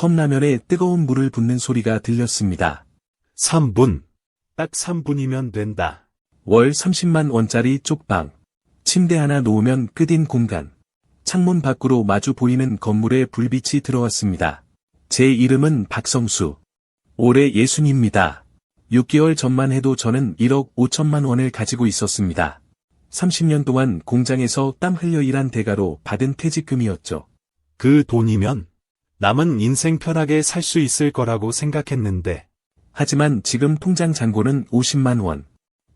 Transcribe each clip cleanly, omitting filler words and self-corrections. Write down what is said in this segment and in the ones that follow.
컵라면에 뜨거운 물을 붓는 소리가 들렸습니다. 3분. 딱 3분이면 된다. 월 30만 원짜리 쪽방. 침대 하나 놓으면 끝인 공간. 창문 밖으로 마주 보이는 건물에 불빛이 들어왔습니다. 제 이름은 박성수. 올해 60입니다. 6개월 전만 해도 저는 1억 5천만 원을 가지고 있었습니다. 30년 동안 공장에서 땀 흘려 일한 대가로 받은 퇴직금이었죠. 그 돈이면 남은 인생 편하게 살 수 있을 거라고 생각했는데. 하지만 지금 통장 잔고는 50만 원.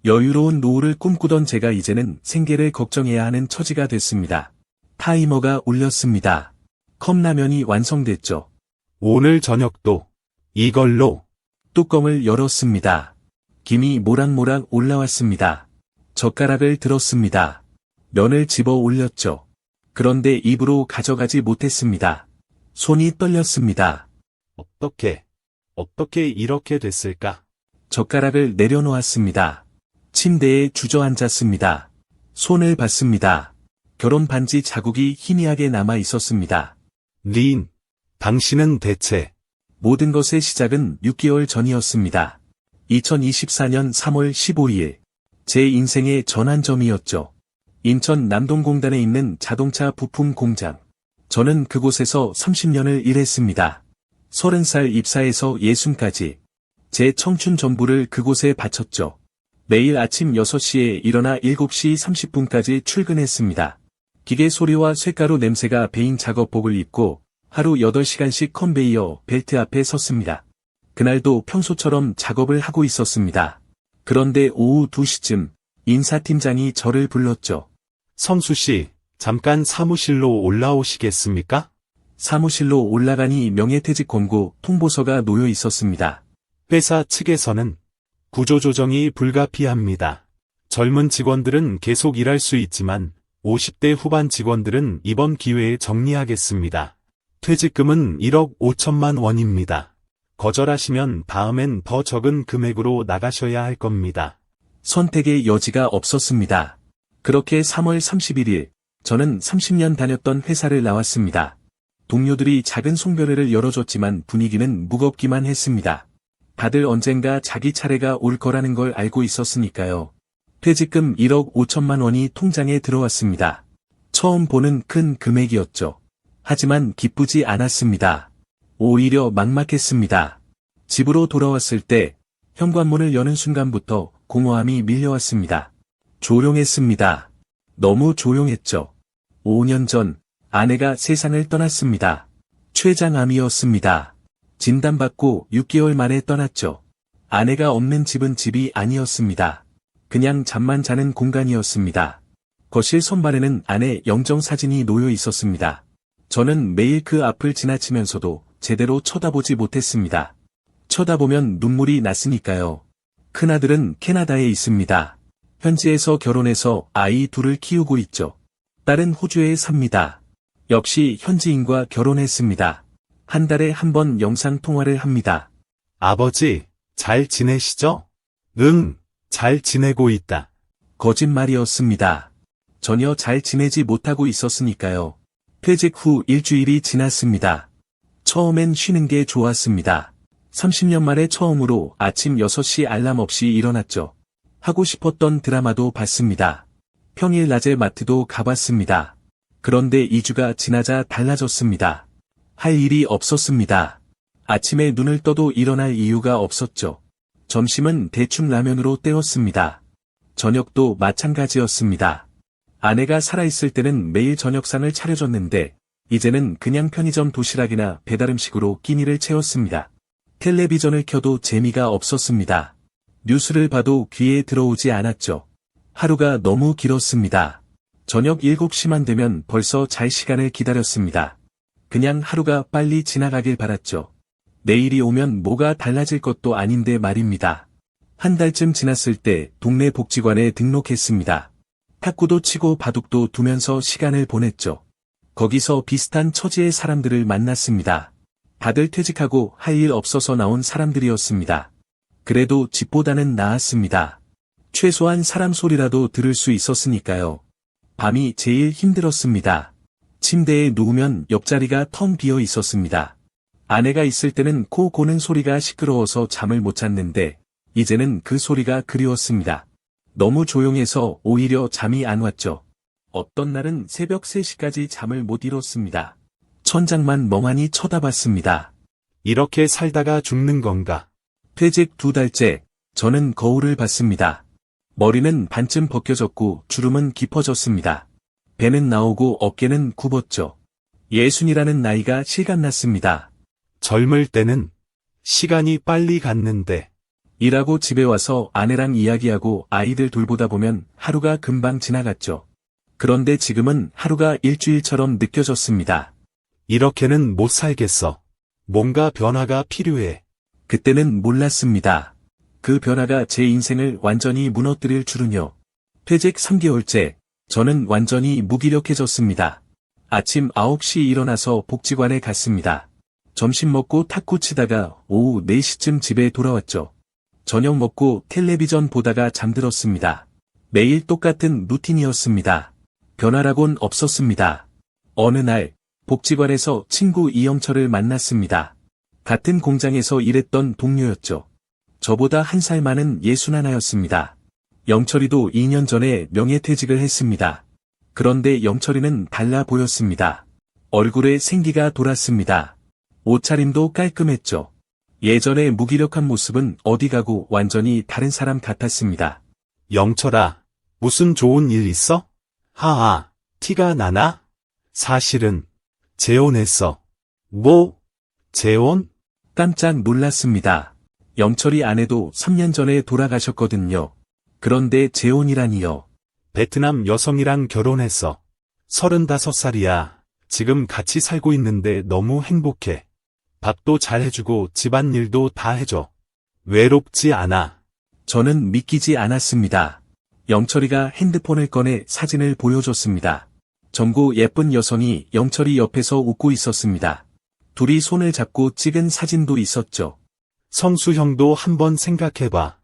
여유로운 노후를 꿈꾸던 제가 이제는 생계를 걱정해야 하는 처지가 됐습니다. 타이머가 울렸습니다. 컵라면이 완성됐죠. 오늘 저녁도 이걸로. 뚜껑을 열었습니다. 김이 모락모락 올라왔습니다. 젓가락을 들었습니다. 면을 집어 올렸죠. 그런데 입으로 가져가지 못했습니다. 손이 떨렸습니다. 어떻게 이렇게 됐을까? 젓가락을 내려놓았습니다. 침대에 주저앉았습니다. 손을 봤습니다. 결혼 반지 자국이 희미하게 남아 있었습니다. 린, 당신은 대체. 모든 것의 시작은 6개월 전이었습니다. 2024년 3월 15일. 제 인생의 전환점이었죠. 인천 남동공단에 있는 자동차 부품 공장. 저는 그곳에서 30년을 일했습니다. 30살 입사해서 60까지. 제 청춘 전부를 그곳에 바쳤죠. 매일 아침 6시에 일어나 7시 30분까지 출근했습니다. 기계 소리와 쇳가루 냄새가 배인 작업복을 입고 하루 8시간씩 컨베이어 벨트 앞에 섰습니다. 그날도 평소처럼 작업을 하고 있었습니다. 그런데 오후 2시쯤 인사팀장이 저를 불렀죠. 성수 씨, 잠깐 사무실로 올라오시겠습니까? 사무실로 올라가니 명예퇴직 권고 통보서가 놓여 있었습니다. 회사 측에서는 구조조정이 불가피합니다. 젊은 직원들은 계속 일할 수 있지만 50대 후반 직원들은 이번 기회에 정리하겠습니다. 퇴직금은 1억 5천만 원입니다. 거절하시면 다음엔 더 적은 금액으로 나가셔야 할 겁니다. 선택의 여지가 없었습니다. 그렇게 3월 31일, 저는 30년 다녔던 회사를 나왔습니다. 동료들이 작은 송별회를 열어줬지만 분위기는 무겁기만 했습니다. 다들 언젠가 자기 차례가 올 거라는 걸 알고 있었으니까요. 퇴직금 1억 5천만 원이 통장에 들어왔습니다. 처음 보는 큰 금액이었죠. 하지만 기쁘지 않았습니다. 오히려 막막했습니다. 집으로 돌아왔을 때 현관문을 여는 순간부터 공허함이 밀려왔습니다. 조용했습니다. 너무 조용했죠. 5년 전 아내가 세상을 떠났습니다. 췌장암이었습니다. 진단받고 6개월 만에 떠났죠. 아내가 없는 집은 집이 아니었습니다. 그냥 잠만 자는 공간이었습니다. 거실 선반에는 아내 영정사진이 놓여 있었습니다. 저는 매일 그 앞을 지나치면서도 제대로 쳐다보지 못했습니다. 쳐다보면 눈물이 났으니까요. 큰아들은 캐나다에 있습니다. 현지에서 결혼해서 아이 둘을 키우고 있죠. 딸은 호주에 삽니다. 역시 현지인과 결혼했습니다. 한 달에 한 번 영상통화를 합니다. 아버지, 잘 지내시죠? 응, 잘 지내고 있다. 거짓말이었습니다. 전혀 잘 지내지 못하고 있었으니까요. 퇴직 후 일주일이 지났습니다. 처음엔 쉬는 게 좋았습니다. 30년 만에 처음으로 아침 6시 알람 없이 일어났죠. 하고 싶었던 드라마도 봤습니다. 평일 낮에 마트도 가봤습니다. 그런데 2주가 지나자 달라졌습니다. 할 일이 없었습니다. 아침에 눈을 떠도 일어날 이유가 없었죠. 점심은 대충 라면으로 때웠습니다. 저녁도 마찬가지였습니다. 아내가 살아있을 때는 매일 저녁상을 차려줬는데 이제는 그냥 편의점 도시락이나 배달음식으로 끼니를 채웠습니다. 텔레비전을 켜도 재미가 없었습니다. 뉴스를 봐도 귀에 들어오지 않았죠. 하루가 너무 길었습니다. 저녁 7시만 되면 벌써 잘 시간을 기다렸습니다. 그냥 하루가 빨리 지나가길 바랐죠. 내일이 오면 뭐가 달라질 것도 아닌데 말입니다. 한 달쯤 지났을 때 동네 복지관에 등록했습니다. 탁구도 치고 바둑도 두면서 시간을 보냈죠. 거기서 비슷한 처지의 사람들을 만났습니다. 다들 퇴직하고 할 일 없어서 나온 사람들이었습니다. 그래도 집보다는 나았습니다. 최소한 사람 소리라도 들을 수 있었으니까요. 밤이 제일 힘들었습니다. 침대에 누우면 옆자리가 텅 비어 있었습니다. 아내가 있을 때는 코 고는 소리가 시끄러워서 잠을 못 잤는데, 이제는 그 소리가 그리웠습니다. 너무 조용해서 오히려 잠이 안 왔죠. 어떤 날은 새벽 3시까지 잠을 못 이뤘습니다. 천장만 멍하니 쳐다봤습니다. 이렇게 살다가 죽는 건가? 퇴직 2달째, 저는 거울을 봤습니다. 머리는 반쯤 벗겨졌고 주름은 깊어졌습니다. 배는 나오고 어깨는 굽었죠. 60이라는 나이가 실감났습니다. 젊을 때는 시간이 빨리 갔는데 일하고 집에 와서 아내랑 이야기하고 아이들 돌보다 보면 하루가 금방 지나갔죠. 그런데 지금은 하루가 일주일처럼 느껴졌습니다. 이렇게는 못 살겠어. 뭔가 변화가 필요해. 그때는 몰랐습니다. 그 변화가 제 인생을 완전히 무너뜨릴 줄은요. 퇴직 3개월째, 저는 완전히 무기력해졌습니다. 아침 9시 일어나서 복지관에 갔습니다. 점심 먹고 탁구 치다가 오후 4시쯤 집에 돌아왔죠. 저녁 먹고 텔레비전 보다가 잠들었습니다. 매일 똑같은 루틴이었습니다. 변화라곤 없었습니다. 어느 날, 복지관에서 친구 이영철을 만났습니다. 같은 공장에서 일했던 동료였죠. 저보다 1살 많은 61였습니다. 영철이도 2년 전에 명예퇴직을 했습니다. 그런데 영철이는 달라 보였습니다. 얼굴에 생기가 돌았습니다. 옷차림도 깔끔했죠. 예전의 무기력한 모습은 어디 가고 완전히 다른 사람 같았습니다. 영철아, 무슨 좋은 일 있어? 하하, 티가 나나? 사실은 재혼했어. 뭐? 재혼? 깜짝 놀랐습니다. 영철이 아내도 3년 전에 돌아가셨거든요. 그런데 재혼이라니요. 베트남 여성이랑 결혼했어. 35살이야. 지금 같이 살고 있는데 너무 행복해. 밥도 잘 해주고 집안일도 다 해줘. 외롭지 않아. 저는 믿기지 않았습니다. 영철이가 핸드폰을 꺼내 사진을 보여줬습니다. 젊고 예쁜 여성이 영철이 옆에서 웃고 있었습니다. 둘이 손을 잡고 찍은 사진도 있었죠. 성수 형도 한번 생각해봐.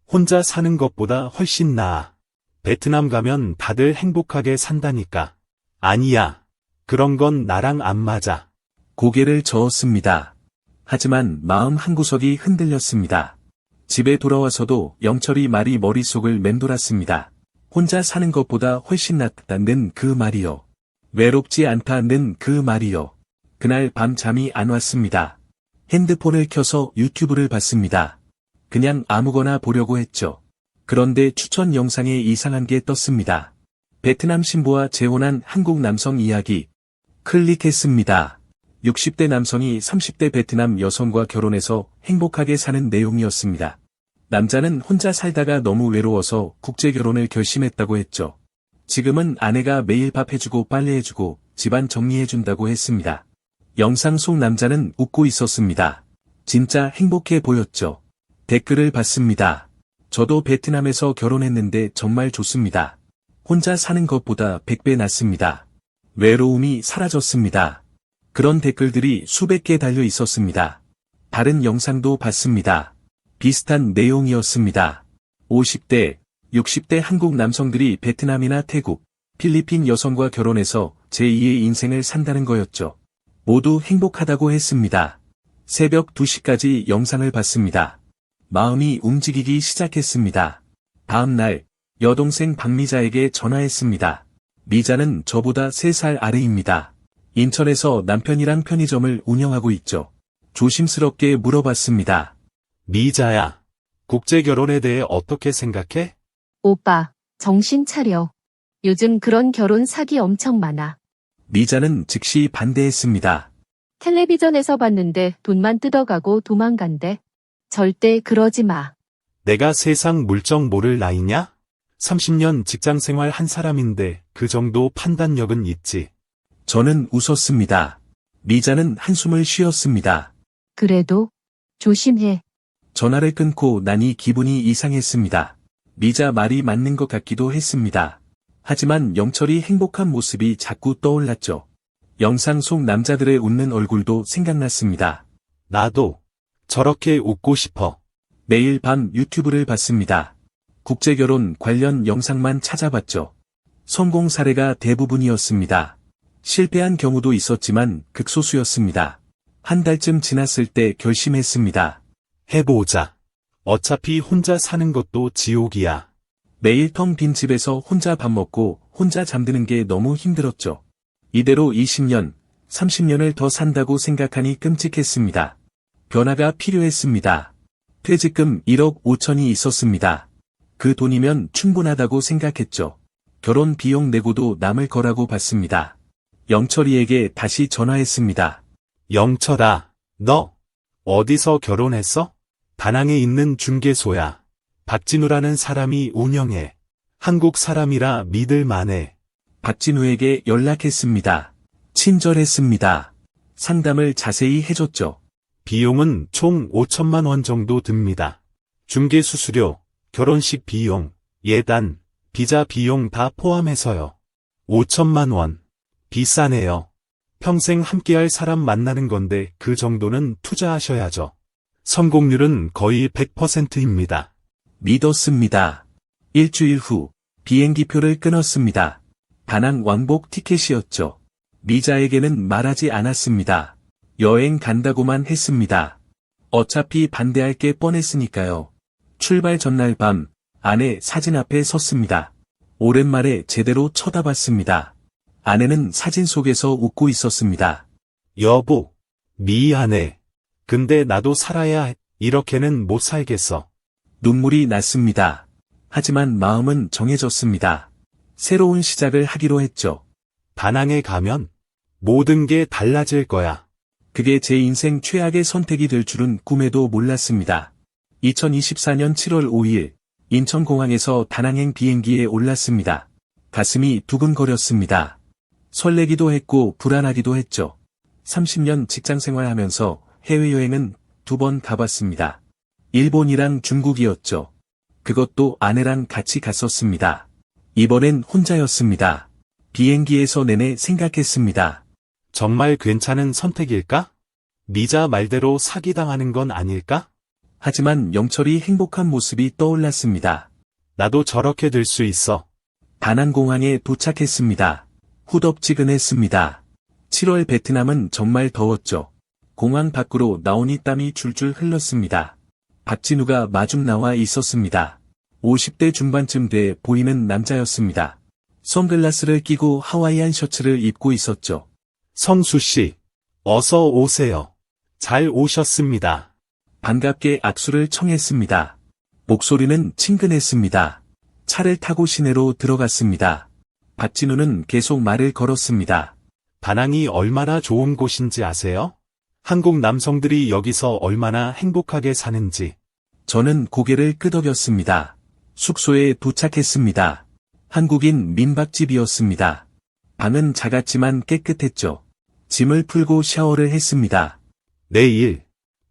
혼자 사는 것보다 훨씬 나아. 베트남 가면 다들 행복하게 산다니까. 아니야. 그런 건 나랑 안 맞아. 고개를 저었습니다. 하지만 마음 한구석이 흔들렸습니다. 집에 돌아와서도 영철이 말이 머릿속을 맴돌았습니다. 혼자 사는 것보다 훨씬 낫다는 그 말이요. 외롭지 않다는 그 말이요. 그날 밤 잠이 안 왔습니다. 핸드폰을 켜서 유튜브를 봤습니다. 그냥 아무거나 보려고 했죠. 그런데 추천 영상에 이상한 게 떴습니다. 베트남 신부와 재혼한 한국 남성 이야기. 클릭했습니다. 60대 남성이 30대 베트남 여성과 결혼해서 행복하게 사는 내용이었습니다. 남자는 혼자 살다가 너무 외로워서 국제결혼을 결심했다고 했죠. 지금은 아내가 매일 밥 해주고 빨래해주고 집안 정리해준다고 했습니다. 영상 속 남자는 웃고 있었습니다. 진짜 행복해 보였죠. 댓글을 봤습니다. 저도 베트남에서 결혼했는데 정말 좋습니다. 혼자 사는 것보다 100배 낫습니다. 외로움이 사라졌습니다. 그런 댓글들이 수백 개 달려 있었습니다. 다른 영상도 봤습니다. 비슷한 내용이었습니다. 50대, 60대 한국 남성들이 베트남이나 태국, 필리핀 여성과 결혼해서 제2의 인생을 산다는 거였죠. 모두 행복하다고 했습니다. 새벽 2시까지 영상을 봤습니다. 마음이 움직이기 시작했습니다. 다음 날, 여동생 박미자에게 전화했습니다. 미자는 저보다 3살 아래입니다. 인천에서 남편이랑 편의점을 운영하고 있죠. 조심스럽게 물어봤습니다. 미자야, 국제결혼에 대해 어떻게 생각해? 오빠, 정신 차려. 요즘 그런 결혼 사기 엄청 많아. 미자는 즉시 반대했습니다. 텔레비전에서 봤는데 돈만 뜯어가고 도망간대. 절대 그러지 마. 내가 세상 물정 모를 나이냐? 30년 직장생활 한 사람인데 그 정도 판단력은 있지. 저는 웃었습니다. 미자는 한숨을 쉬었습니다. 그래도 조심해. 전화를 끊고 나니 기분이 이상했습니다. 미자 말이 맞는 것 같기도 했습니다. 하지만 영철이 행복한 모습이 자꾸 떠올랐죠. 영상 속 남자들의 웃는 얼굴도 생각났습니다. 나도 저렇게 웃고 싶어. 매일 밤 유튜브를 봤습니다. 국제결혼 관련 영상만 찾아봤죠. 성공 사례가 대부분이었습니다. 실패한 경우도 있었지만 극소수였습니다. 한 달쯤 지났을 때 결심했습니다. 해보자. 어차피 혼자 사는 것도 지옥이야. 매일 텅 빈 집에서 혼자 밥 먹고 혼자 잠드는 게 너무 힘들었죠. 이대로 20년, 30년을 더 산다고 생각하니 끔찍했습니다. 변화가 필요했습니다. 퇴직금 1억 5천이 있었습니다. 그 돈이면 충분하다고 생각했죠. 결혼 비용 내고도 남을 거라고 봤습니다. 영철이에게 다시 전화했습니다. 영철아, 너 어디서 결혼했어? 다낭에 있는 중개소야. 박진우라는 사람이 운영해. 한국 사람이라 믿을 만해. 박진우에게 연락했습니다. 친절했습니다. 상담을 자세히 해줬죠. 비용은 총 5천만 원 정도 듭니다. 중개 수수료, 결혼식 비용, 예단, 비자 비용 다 포함해서요. 5천만 원. 비싸네요. 평생 함께할 사람 만나는 건데 그 정도는 투자하셔야죠. 성공률은 거의 100%입니다. 믿었습니다. 일주일 후 비행기표를 끊었습니다. 다낭 왕복 티켓이었죠. 미자에게는 말하지 않았습니다. 여행 간다고만 했습니다. 어차피 반대할 게 뻔했으니까요. 출발 전날 밤 아내 사진 앞에 섰습니다. 오랜만에 제대로 쳐다봤습니다. 아내는 사진 속에서 웃고 있었습니다. 여보, 미안해. 근데 나도 살아야 해. 이렇게는 못 살겠어. 눈물이 났습니다. 하지만 마음은 정해졌습니다. 새로운 시작을 하기로 했죠. 다낭에 가면 모든 게 달라질 거야. 그게 제 인생 최악의 선택이 될 줄은 꿈에도 몰랐습니다. 2024년 7월 5일 인천공항에서 다낭행 비행기에 올랐습니다. 가슴이 두근거렸습니다. 설레기도 했고 불안하기도 했죠. 30년 직장생활하면서 해외여행은 2번 가봤습니다. 일본이랑 중국이었죠. 그것도 아내랑 같이 갔었습니다. 이번엔 혼자였습니다. 비행기에서 내내 생각했습니다. 정말 괜찮은 선택일까? 미자 말대로 사기당하는 건 아닐까? 하지만 영철이 행복한 모습이 떠올랐습니다. 나도 저렇게 될 수 있어. 다낭공항에 도착했습니다. 후덥지근했습니다. 7월 베트남은 정말 더웠죠. 공항 밖으로 나오니 땀이 줄줄 흘렀습니다. 박진우가 마중 나와 있었습니다. 50대 중반쯤 돼 보이는 남자였습니다. 선글라스를 끼고 하와이안 셔츠를 입고 있었죠. 성수 씨, 어서 오세요. 잘 오셨습니다. 반갑게 악수를 청했습니다. 목소리는 친근했습니다. 차를 타고 시내로 들어갔습니다. 박진우는 계속 말을 걸었습니다. 다낭이 얼마나 좋은 곳인지 아세요? 한국 남성들이 여기서 얼마나 행복하게 사는지. 저는 고개를 끄덕였습니다. 숙소에 도착했습니다. 한국인 민박집이었습니다. 방은 작았지만 깨끗했죠. 짐을 풀고 샤워를 했습니다.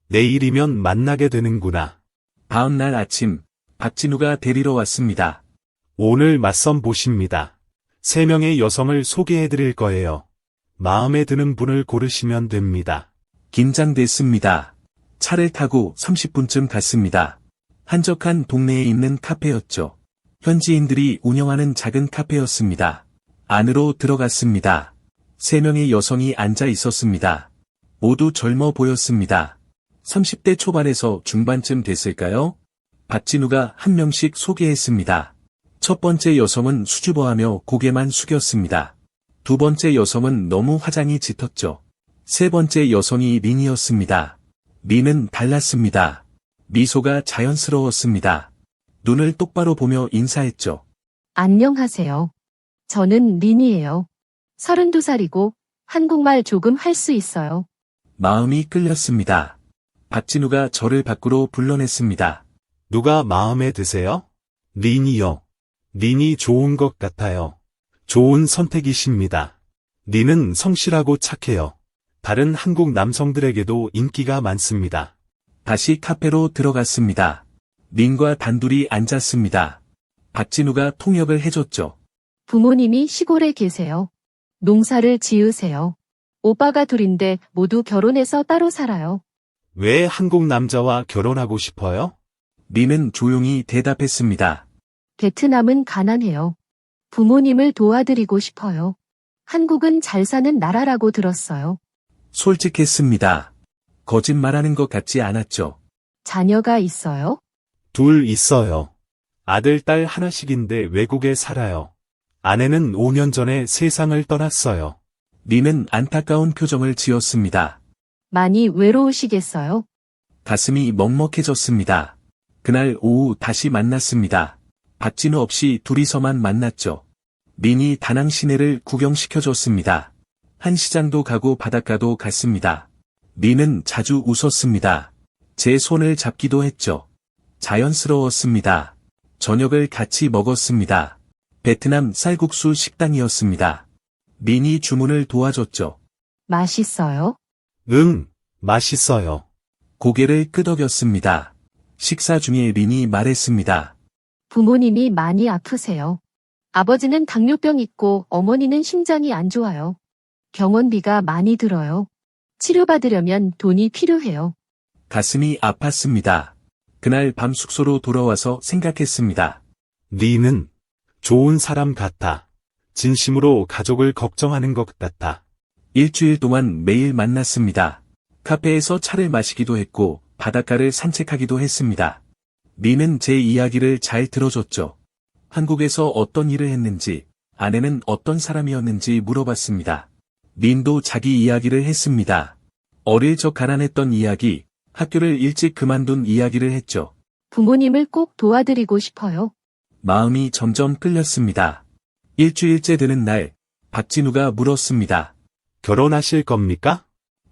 내일이면 만나게 되는구나. 다음날 아침, 박진우가 데리러 왔습니다. 오늘 맞선 보십니다. 3명의 여성을 소개해 드릴 거예요. 마음에 드는 분을 고르시면 됩니다. 긴장됐습니다. 차를 타고 30분쯤 갔습니다. 한적한 동네에 있는 카페였죠. 현지인들이 운영하는 작은 카페였습니다. 안으로 들어갔습니다. 3명의 여성이 앉아 있었습니다. 모두 젊어 보였습니다. 30대 초반에서 중반쯤 됐을까요? 박진우가 한 명씩 소개했습니다. 첫 번째 여성은 수줍어하며 고개만 숙였습니다. 두 번째 여성은 너무 화장이 짙었죠. 세 번째 여성이 린이었습니다. 린은 달랐습니다. 미소가 자연스러웠습니다. 눈을 똑바로 보며 인사했죠. 안녕하세요. 저는 린이에요. 32살이고 한국말 조금 할 수 있어요. 마음이 끌렸습니다. 박진우가 저를 밖으로 불러냈습니다. 누가 마음에 드세요? 린이요. 린이 좋은 것 같아요. 좋은 선택이십니다. 린은 성실하고 착해요. 다른 한국 남성들에게도 인기가 많습니다. 다시 카페로 들어갔습니다. 린과 단둘이 앉았습니다. 박진우가 통역을 해줬죠. 부모님이 시골에 계세요. 농사를 지으세요. 오빠가 둘인데 모두 결혼해서 따로 살아요. 왜 한국 남자와 결혼하고 싶어요? 린은 조용히 대답했습니다. 베트남은 가난해요. 부모님을 도와드리고 싶어요. 한국은 잘 사는 나라라고 들었어요. 솔직했습니다. 거짓말하는 것 같지 않았죠. 자녀가 있어요? 둘 있어요. 아들, 딸 하나씩인데 외국에 살아요. 아내는 5년 전에 세상을 떠났어요. 리는 안타까운 표정을 지었습니다. 많이 외로우시겠어요? 가슴이 먹먹해졌습니다. 그날 오후 다시 만났습니다. 박진우 없이 둘이서만 만났죠. 린이 다낭 시내를 구경시켜줬습니다. 한시장도 가고 바닷가도 갔습니다. 린은 자주 웃었습니다. 제 손을 잡기도 했죠. 자연스러웠습니다. 저녁을 같이 먹었습니다. 베트남 쌀국수 식당이었습니다. 린이 주문을 도와줬죠. 맛있어요? 응, 맛있어요. 고개를 끄덕였습니다. 식사 중에 린이 말했습니다. 부모님이 많이 아프세요. 아버지는 당뇨병 있고 어머니는 심장이 안 좋아요. 병원비가 많이 들어요. 치료받으려면 돈이 필요해요. 가슴이 아팠습니다. 그날 밤 숙소로 돌아와서 생각했습니다. 리는 좋은 사람 같아. 진심으로 가족을 걱정하는 것 같아. 일주일 동안 매일 만났습니다. 카페에서 차를 마시기도 했고 바닷가를 산책하기도 했습니다. 린은 제 이야기를 잘 들어줬죠. 한국에서 어떤 일을 했는지, 아내는 어떤 사람이었는지 물어봤습니다. 린도 자기 이야기를 했습니다. 어릴 적 가난했던 이야기, 학교를 일찍 그만둔 이야기를 했죠. 부모님을 꼭 도와드리고 싶어요. 마음이 점점 끌렸습니다. 일주일째 되는 날, 박진우가 물었습니다. 결혼하실 겁니까?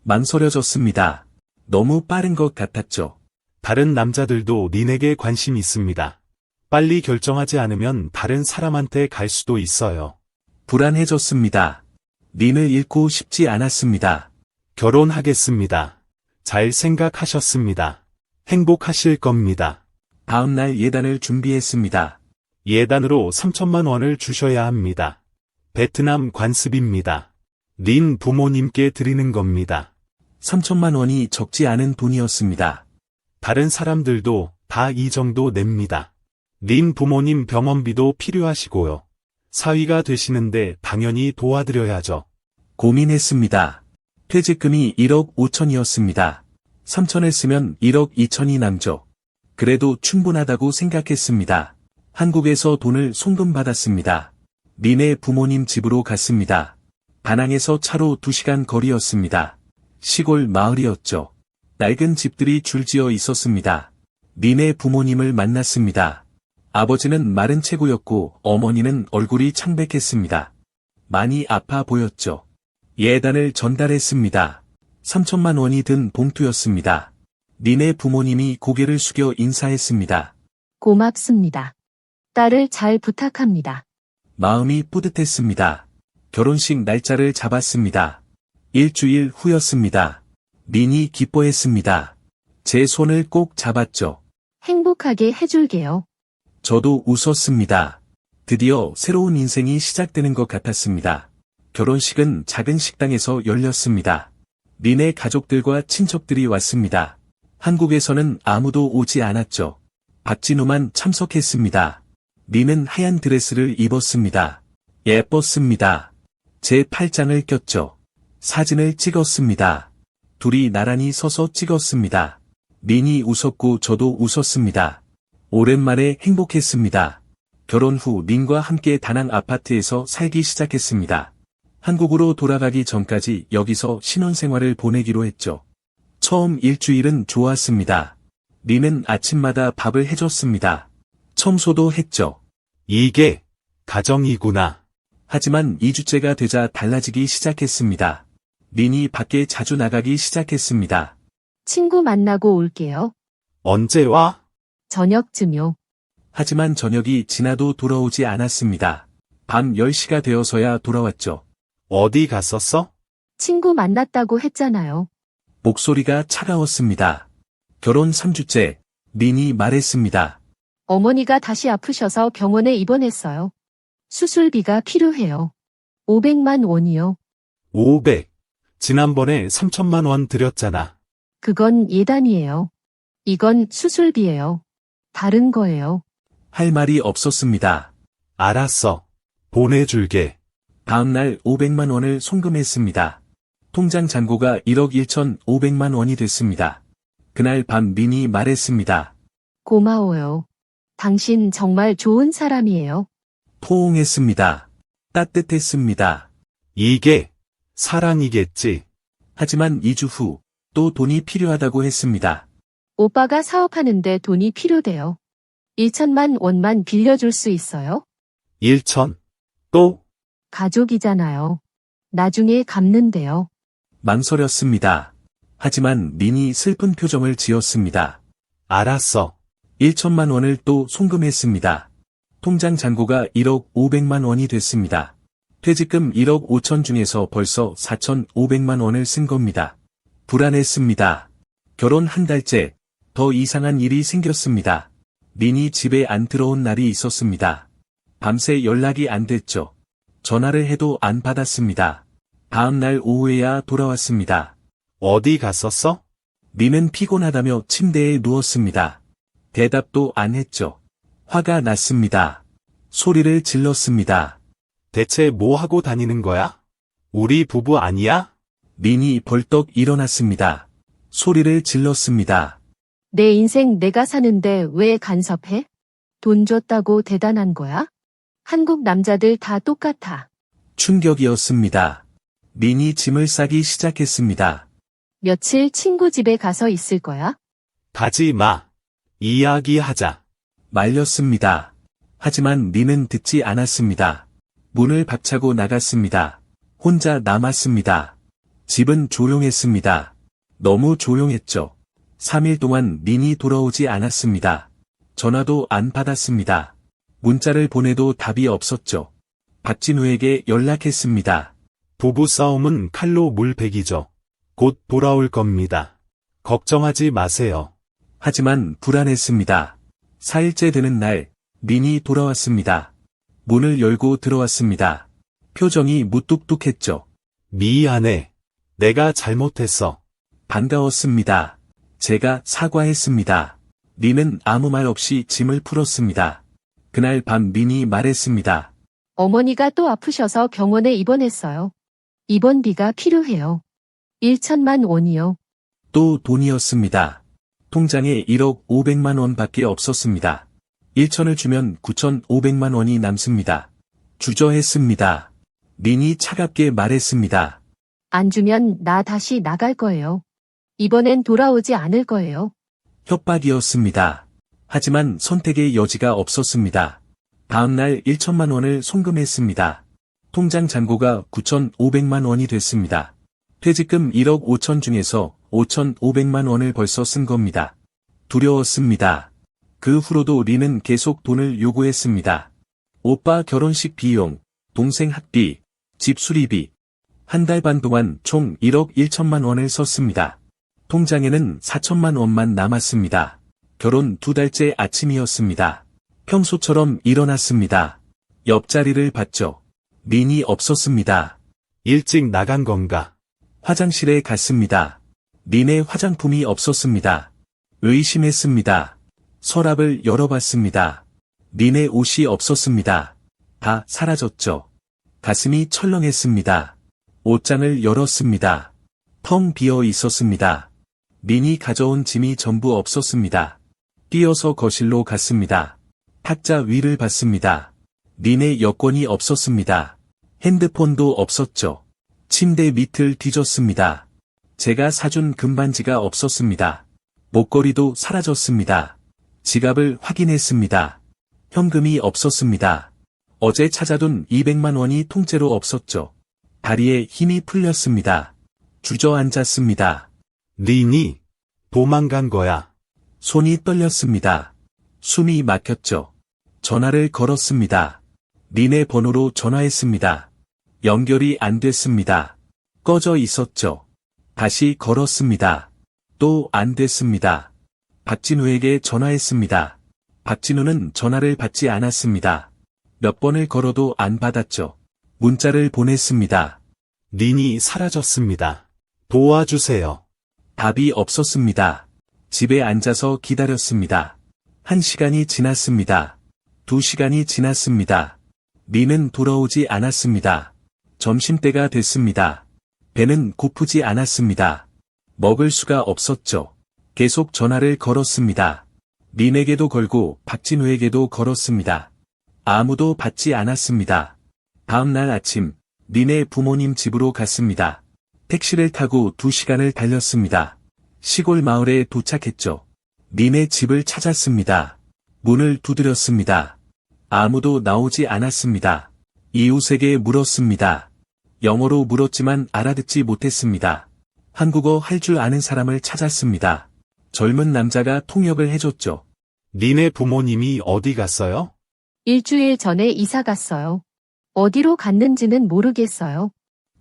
망설여졌습니다. 너무 빠른 것 같았죠. 다른 남자들도 린에게 관심 있습니다. 빨리 결정하지 않으면 다른 사람한테 갈 수도 있어요. 불안해졌습니다. 린을 잃고 싶지 않았습니다. 결혼하겠습니다. 잘 생각하셨습니다. 행복하실 겁니다. 다음날 예단을 준비했습니다. 예단으로 3천만 원을 주셔야 합니다. 베트남 관습입니다. 린 부모님께 드리는 겁니다. 3천만 원이 적지 않은 돈이었습니다. 다른 사람들도 다 이 정도 냅니다. 린 부모님 병원비도 필요하시고요. 사위가 되시는데 당연히 도와드려야죠. 고민했습니다. 퇴직금이 1억 5천이었습니다. 3천을 쓰면 1억 2천이 남죠. 그래도 충분하다고 생각했습니다. 한국에서 돈을 송금받았습니다. 린의 부모님 집으로 갔습니다. 다낭에서 차로 2시간 거리였습니다. 시골 마을이었죠. 낡은 집들이 줄지어 있었습니다. 린의 부모님을 만났습니다. 아버지는 마른 체구였고 어머니는 얼굴이 창백했습니다. 많이 아파 보였죠. 예단을 전달했습니다. 3천만 원이 든 봉투였습니다. 린의 부모님이 고개를 숙여 인사했습니다. 고맙습니다. 딸을 잘 부탁합니다. 마음이 뿌듯했습니다. 결혼식 날짜를 잡았습니다. 일주일 후였습니다. 린이 기뻐했습니다. 제 손을 꼭 잡았죠. 행복하게 해줄게요. 저도 웃었습니다. 드디어 새로운 인생이 시작되는 것 같았습니다. 결혼식은 작은 식당에서 열렸습니다. 린의 가족들과 친척들이 왔습니다. 한국에서는 아무도 오지 않았죠. 박진우만 참석했습니다. 린은 하얀 드레스를 입었습니다. 예뻤습니다. 제 팔짱을 꼈죠. 사진을 찍었습니다. 둘이 나란히 서서 찍었습니다. 린이 웃었고 저도 웃었습니다. 오랜만에 행복했습니다. 결혼 후 린과 함께 다낭 아파트에서 살기 시작했습니다. 한국으로 돌아가기 전까지 여기서 신혼생활을 보내기로 했죠. 처음 일주일은 좋았습니다. 린은 아침마다 밥을 해줬습니다. 청소도 했죠. 이게 가정이구나. 하지만 2주째가 되자 달라지기 시작했습니다. 린이 밖에 자주 나가기 시작했습니다. 친구 만나고 올게요. 언제 와? 저녁쯤요. 하지만 저녁이 지나도 돌아오지 않았습니다. 밤 10시가 되어서야 돌아왔죠. 어디 갔었어? 친구 만났다고 했잖아요. 목소리가 차가웠습니다. 결혼 3주째, 린이 말했습니다. 어머니가 다시 아프셔서 병원에 입원했어요. 수술비가 필요해요. 500만 원이요. 500. 지난번에 3천만 원 드렸잖아. 그건 예단이에요. 이건 수술비예요. 다른 거예요. 할 말이 없었습니다. 알았어. 보내줄게. 다음날 500만 원을 송금했습니다. 통장 잔고가 1억 1,500만 원이 됐습니다. 그날 밤 민이 말했습니다. 고마워요. 당신 정말 좋은 사람이에요. 포옹했습니다. 따뜻했습니다. 이게 사랑이겠지. 하지만 2주 후 또 돈이 필요하다고 했습니다. 오빠가 사업하는데 돈이 필요돼요. 1천만 원만 빌려줄 수 있어요? 1천. 또? 가족이잖아요. 나중에 갚는데요. 망설였습니다. 하지만 민이 슬픈 표정을 지었습니다. 알았어. 1천만 원을 또 송금했습니다. 통장 잔고가 1억 500만 원이 됐습니다. 퇴직금 1억 5천 중에서 벌써 4,500만 원을 쓴 겁니다. 불안했습니다. 결혼 한 달째 더 이상한 일이 생겼습니다. 민이 집에 안 들어온 날이 있었습니다. 밤새 연락이 안 됐죠. 전화를 해도 안 받았습니다. 다음 날 오후에야 돌아왔습니다. 어디 갔었어? 민은 피곤하다며 침대에 누웠습니다. 대답도 안 했죠. 화가 났습니다. 소리를 질렀습니다. 대체 뭐 하고 다니는 거야? 우리 부부 아니야? 민이 벌떡 일어났습니다. 소리를 질렀습니다. 내 인생 내가 사는데 왜 간섭해? 돈 줬다고 대단한 거야? 한국 남자들 다 똑같아. 충격이었습니다. 민이 짐을 싸기 시작했습니다. 며칠 친구 집에 가서 있을 거야? 가지 마. 이야기하자. 말렸습니다. 하지만 민은 듣지 않았습니다. 문을 박차고 나갔습니다. 혼자 남았습니다. 집은 조용했습니다. 너무 조용했죠. 3일 동안 민이 돌아오지 않았습니다. 전화도 안 받았습니다. 문자를 보내도 답이 없었죠. 박진우에게 연락했습니다. 부부싸움은 칼로 물베기죠. 곧 돌아올 겁니다. 걱정하지 마세요. 하지만 불안했습니다. 4일째 되는 날, 민이 돌아왔습니다. 문을 열고 들어왔습니다. 표정이 무뚝뚝했죠. 미안해. 내가 잘못했어. 반가웠습니다. 제가 사과했습니다. 민은 아무 말 없이 짐을 풀었습니다. 그날 밤 민이 말했습니다. 어머니가 또 아프셔서 병원에 입원했어요. 입원비가 필요해요. 1천만 원이요. 또 돈이었습니다. 통장에 1억 500만 원밖에 없었습니다. 1천을 주면 9,500만 원이 남습니다. 주저했습니다. 민이 차갑게 말했습니다. 안 주면 나 다시 나갈 거예요. 이번엔 돌아오지 않을 거예요. 협박이었습니다. 하지만 선택의 여지가 없었습니다. 다음날 1천만 원을 송금했습니다. 통장 잔고가 9,500만 원이 됐습니다. 퇴직금 1억 5천 중에서 5,500만 원을 벌써 쓴 겁니다. 두려웠습니다. 그 후로도 리는 계속 돈을 요구했습니다. 오빠 결혼식 비용, 동생 학비, 집 수리비. 한 달 반 동안 총 1억 1천만 원을 썼습니다. 통장에는 4천만 원만 남았습니다. 결혼 2달째 아침이었습니다. 평소처럼 일어났습니다. 옆자리를 봤죠. 민이 없었습니다. 일찍 나간 건가? 화장실에 갔습니다. 민의 화장품이 없었습니다. 의심했습니다. 서랍을 열어봤습니다. 민의 옷이 없었습니다. 다 사라졌죠. 가슴이 철렁했습니다. 옷장을 열었습니다. 텅 비어 있었습니다. 민이 가져온 짐이 전부 없었습니다. 뛰어서 거실로 갔습니다. 탁자 위를 봤습니다. 민의 여권이 없었습니다. 핸드폰도 없었죠. 침대 밑을 뒤졌습니다. 제가 사준 금반지가 없었습니다. 목걸이도 사라졌습니다. 지갑을 확인했습니다. 현금이 없었습니다. 어제 찾아둔 200만 원이 통째로 없었죠. 다리에 힘이 풀렸습니다. 주저앉았습니다. 린이 도망간 거야. 손이 떨렸습니다. 숨이 막혔죠. 전화를 걸었습니다. 린의 번호로 전화했습니다. 연결이 안 됐습니다. 꺼져 있었죠. 다시 걸었습니다. 또 안 됐습니다. 박진우에게 전화했습니다. 박진우는 전화를 받지 않았습니다. 몇 번을 걸어도 안 받았죠. 문자를 보냈습니다. 린이 사라졌습니다. 도와주세요. 답이 없었습니다. 집에 앉아서 기다렸습니다. 1시간이 지났습니다. 2시간이 지났습니다. 린은 돌아오지 않았습니다. 점심때가 됐습니다. 배는 고프지 않았습니다. 먹을 수가 없었죠. 계속 전화를 걸었습니다. 린에게도 걸고 박진우에게도 걸었습니다. 아무도 받지 않았습니다. 다음날 아침, 린의 부모님 집으로 갔습니다. 택시를 타고 2시간을 달렸습니다. 시골 마을에 도착했죠. 린의 집을 찾았습니다. 문을 두드렸습니다. 아무도 나오지 않았습니다. 이웃에게 물었습니다. 영어로 물었지만 알아듣지 못했습니다. 한국어 할 줄 아는 사람을 찾았습니다. 젊은 남자가 통역을 해줬죠. 린의 부모님이 어디 갔어요? 일주일 전에 이사 갔어요. 어디로 갔는지는 모르겠어요.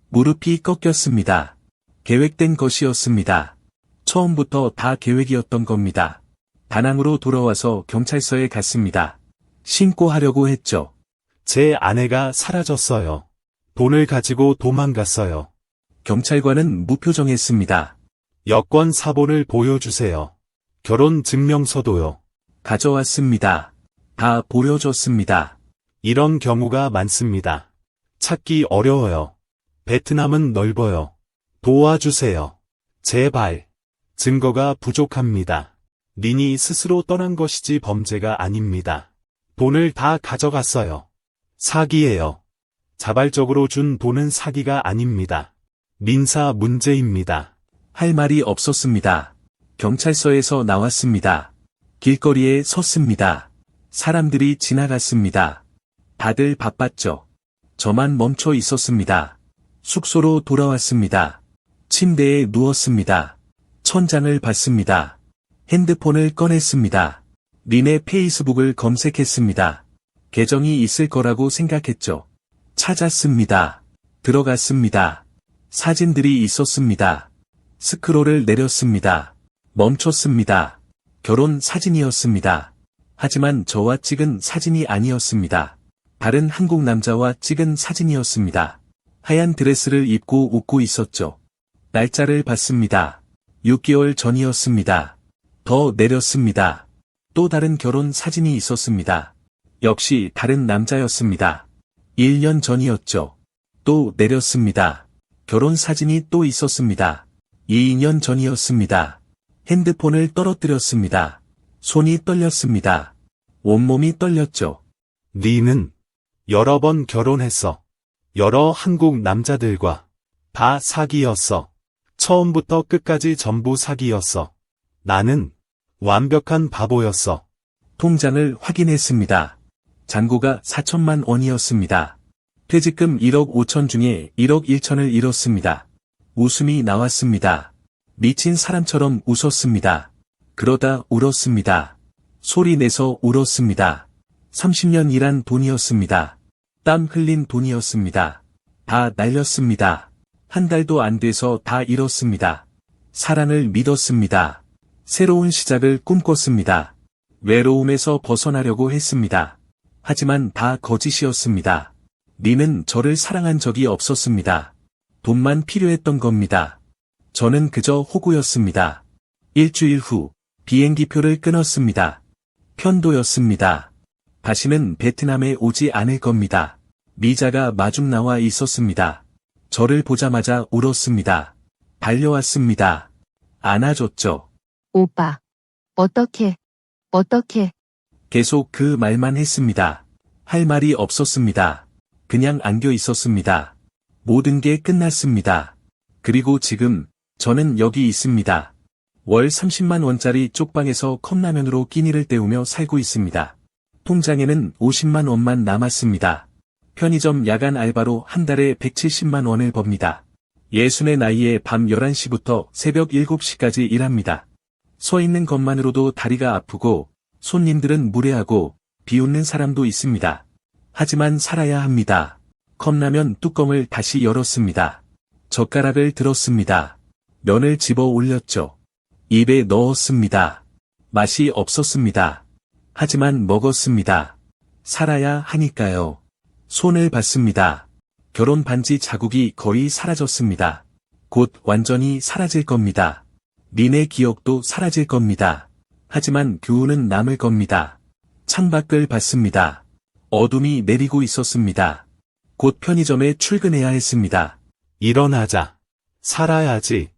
무릎이 꺾였습니다. 계획된 것이었습니다. 처음부터 다 계획이었던 겁니다. 다낭으로 돌아와서 경찰서에 갔습니다. 신고하려고 했죠. 제 아내가 사라졌어요. 돈을 가지고 도망갔어요. 경찰관은 무표정했습니다. 여권 사본을 보여주세요. 결혼 증명서도요. 가져왔습니다. 다 보여줬습니다. 이런 경우가 많습니다. 찾기 어려워요. 베트남은 넓어요. 도와주세요. 제발. 증거가 부족합니다. 린이 스스로 떠난 것이지 범죄가 아닙니다. 돈을 다 가져갔어요. 사기예요. 자발적으로 준 돈은 사기가 아닙니다. 민사 문제입니다. 할 말이 없었습니다. 경찰서에서 나왔습니다. 길거리에 섰습니다. 사람들이 지나갔습니다. 다들 바빴죠. 저만 멈춰 있었습니다. 숙소로 돌아왔습니다. 침대에 누웠습니다. 천장을 봤습니다. 핸드폰을 꺼냈습니다. 린의 페이스북을 검색했습니다. 계정이 있을 거라고 생각했죠. 찾았습니다. 들어갔습니다. 사진들이 있었습니다. 스크롤을 내렸습니다. 멈췄습니다. 결혼 사진이었습니다. 하지만 저와 찍은 사진이 아니었습니다. 다른 한국 남자와 찍은 사진이었습니다. 하얀 드레스를 입고 웃고 있었죠. 날짜를 봤습니다. 6개월 전이었습니다. 더 내렸습니다. 또 다른 결혼 사진이 있었습니다. 역시 다른 남자였습니다. 1년 전이었죠. 또 내렸습니다. 결혼 사진이 또 있었습니다. 2년 전이었습니다. 핸드폰을 떨어뜨렸습니다. 손이 떨렸습니다. 온몸이 떨렸죠. 린은 여러 번 결혼했어. 여러 한국 남자들과. 다 사기였어. 처음부터 끝까지 전부 사기였어. 나는 완벽한 바보였어. 통장을 확인했습니다. 잔고가 4천만 원이었습니다. 퇴직금 1억 5천 중에 1억 1천을 잃었습니다. 웃음이 나왔습니다. 미친 사람처럼 웃었습니다. 그러다 울었습니다. 소리 내서 울었습니다. 30년 일한 돈이었습니다. 땀 흘린 돈이었습니다. 다 날렸습니다. 한 달도 안 돼서 다 잃었습니다. 사랑을 믿었습니다. 새로운 시작을 꿈꿨습니다. 외로움에서 벗어나려고 했습니다. 하지만 다 거짓이었습니다. 린은 저를 사랑한 적이 없었습니다. 돈만 필요했던 겁니다. 저는 그저 호구였습니다. 일주일 후 비행기표를 끊었습니다. 편도였습니다. 다시는 베트남에 오지 않을 겁니다. 미자가 마중 나와 있었습니다. 저를 보자마자 울었습니다. 달려왔습니다. 안아줬죠. 오빠. 어떻게. 계속 그 말만 했습니다. 할 말이 없었습니다. 그냥 안겨 있었습니다. 모든 게 끝났습니다. 그리고 지금 저는 여기 있습니다. 월 30만 원짜리 쪽방에서 컵라면으로 끼니를 때우며 살고 있습니다. 통장에는 50만 원만 남았습니다. 편의점 야간 알바로 한 달에 170만 원을 법니다. 예순의 나이에 밤 11시부터 새벽 7시까지 일합니다. 서 있는 것만으로도 다리가 아프고 손님들은 무례하고 비웃는 사람도 있습니다. 하지만 살아야 합니다. 컵라면 뚜껑을 다시 열었습니다. 젓가락을 들었습니다. 면을 집어 올렸죠. 입에 넣었습니다. 맛이 없었습니다. 하지만 먹었습니다. 살아야 하니까요. 손을 봤습니다. 결혼 반지 자국이 거의 사라졌습니다. 곧 완전히 사라질 겁니다. 린의 기억도 사라질 겁니다. 하지만 교훈은 남을 겁니다. 창밖을 봤습니다. 어둠이 내리고 있었습니다. 곧 편의점에 출근해야 했습니다. 일어나자. 살아야지.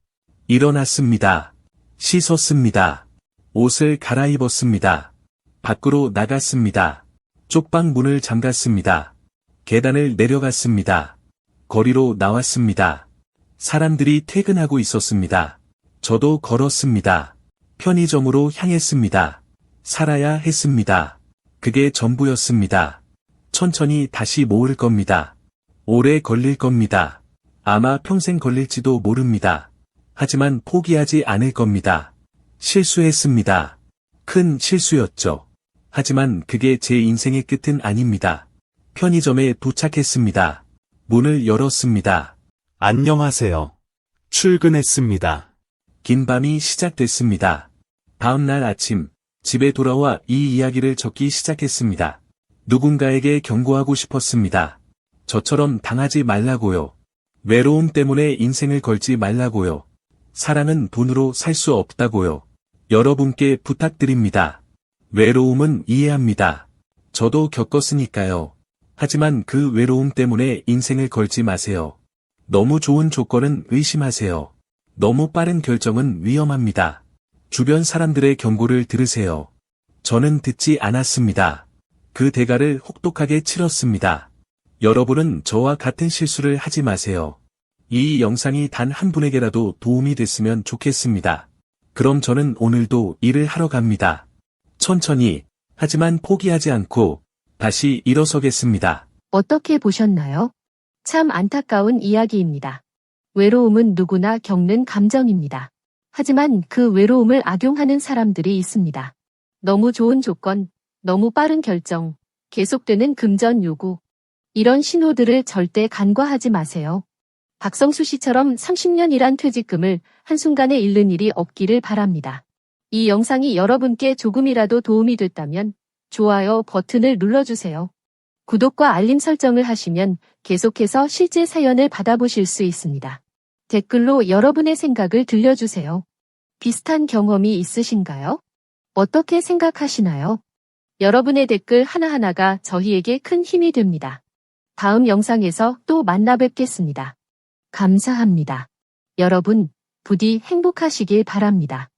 일어났습니다. 씻었습니다. 옷을 갈아입었습니다. 밖으로 나갔습니다. 쪽방 문을 잠갔습니다. 계단을 내려갔습니다. 거리로 나왔습니다. 사람들이 퇴근하고 있었습니다. 저도 걸었습니다. 편의점으로 향했습니다. 살아야 했습니다. 그게 전부였습니다. 천천히 다시 모을 겁니다. 오래 걸릴 겁니다. 아마 평생 걸릴지도 모릅니다. 하지만 포기하지 않을 겁니다. 실수했습니다. 큰 실수였죠. 하지만 그게 제 인생의 끝은 아닙니다. 편의점에 도착했습니다. 문을 열었습니다. 안녕하세요. 출근했습니다. 긴 밤이 시작됐습니다. 다음 날 아침, 집에 돌아와 이 이야기를 적기 시작했습니다. 누군가에게 경고하고 싶었습니다. 저처럼 당하지 말라고요. 외로움 때문에 인생을 걸지 말라고요. 사랑은 돈으로 살 수 없다고요. 여러분께 부탁드립니다. 외로움은 이해합니다. 저도 겪었으니까요. 하지만 그 외로움 때문에 인생을 걸지 마세요. 너무 좋은 조건은 의심하세요. 너무 빠른 결정은 위험합니다. 주변 사람들의 경고를 들으세요. 저는 듣지 않았습니다. 그 대가를 혹독하게 치렀습니다. 여러분은 저와 같은 실수를 하지 마세요. 이 영상이 단 한 분에게라도 도움이 됐으면 좋겠습니다. 그럼 저는 오늘도 일을 하러 갑니다. 천천히, 하지만 포기하지 않고 다시 일어서겠습니다. 어떻게 보셨나요? 참 안타까운 이야기입니다. 외로움은 누구나 겪는 감정입니다. 하지만 그 외로움을 악용하는 사람들이 있습니다. 너무 좋은 조건, 너무 빠른 결정, 계속되는 금전 요구. 이런 신호들을 절대 간과하지 마세요. 박성수 씨처럼 30년 일한 퇴직금을 한순간에 잃는 일이 없기를 바랍니다. 이 영상이 여러분께 조금이라도 도움이 됐다면 좋아요 버튼을 눌러주세요. 구독과 알림 설정을 하시면 계속해서 실제 사연을 받아보실 수 있습니다. 댓글로 여러분의 생각을 들려주세요. 비슷한 경험이 있으신가요? 어떻게 생각하시나요? 여러분의 댓글 하나하나가 저희에게 큰 힘이 됩니다. 다음 영상에서 또 만나 뵙겠습니다. 감사합니다. 여러분, 부디 행복하시길 바랍니다.